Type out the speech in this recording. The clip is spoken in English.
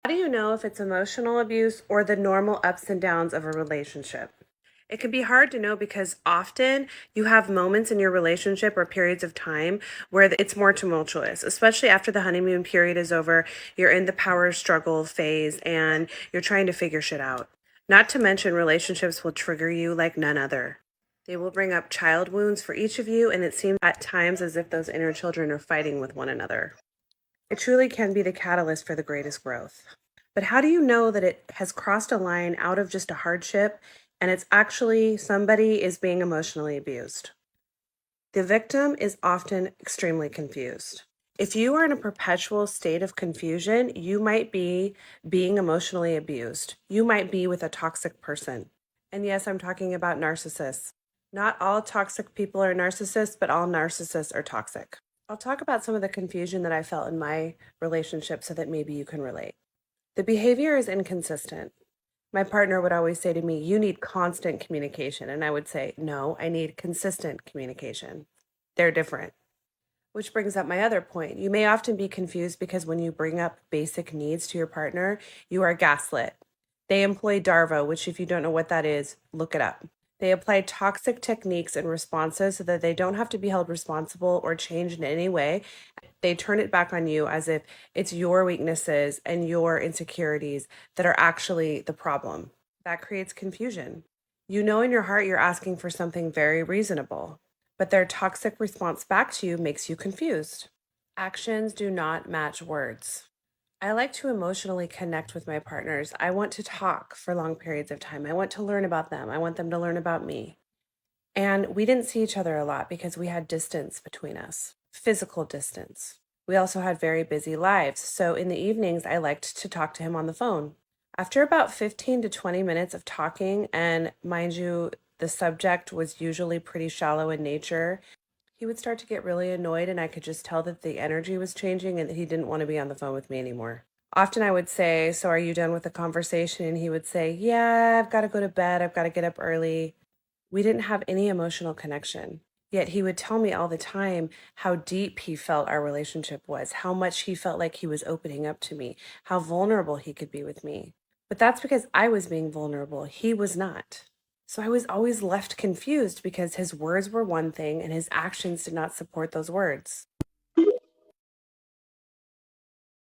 How do you know if it's emotional abuse or the normal ups and downs of a relationship? It can be hard to know because often you have moments in your relationship or periods of time where it's more tumultuous, especially after the honeymoon period is over. You're in the power struggle phase and you're trying to figure shit out. Not to mention, relationships will trigger you like none other. They will bring up child wounds for each of you, and it seems at times as if those inner children are fighting with one another. It truly can be the catalyst for the greatest growth. But how do you know that it has crossed a line out of just a hardship and it's actually somebody is being emotionally abused? The victim is often extremely confused. If you are in a perpetual state of confusion, you might be being emotionally abused. You might be with a toxic person. And yes, I'm talking about narcissists. Not all toxic people are narcissists, but all narcissists are toxic. I'll talk about some of the confusion that I felt in my relationship so that maybe you can relate. The behavior is inconsistent. My partner would always say to me, "You need constant communication." And I would say, "No, I need consistent communication." They're different. Which brings up my other point. You may often be confused because when you bring up basic needs to your partner, you are gaslit. They employ DARVO, which, if you don't know what that is, look it up. They apply toxic techniques and responses so that they don't have to be held responsible or changed in any way. They turn it back on you as if it's your weaknesses and your insecurities that are actually the problem. That creates confusion. You know in your heart you're asking for something very reasonable, but their toxic response back to you makes you confused. Actions do not match words. I like to emotionally connect with my partners. I want to talk for long periods of time. I want to learn about them. I want them to learn about me. And we didn't see each other a lot because we had distance between us, physical distance. We also had very busy lives. So in the evenings, I liked to talk to him on the phone. After about 15 to 20 minutes of talking, and mind you, the subject was usually pretty shallow in nature, he would start to get really annoyed, and I could just tell that the energy was changing and that he didn't want to be on the phone with me anymore. Often I would say, "So are you done with the conversation?" And he would say, "Yeah, I've got to go to bed. I've got to get up early." We didn't have any emotional connection. Yet he would tell me all the time how deep he felt our relationship was, how much he felt like he was opening up to me, how vulnerable he could be with me. But that's because I was being vulnerable. He was not. So I was always left confused because his words were one thing and his actions did not support those words.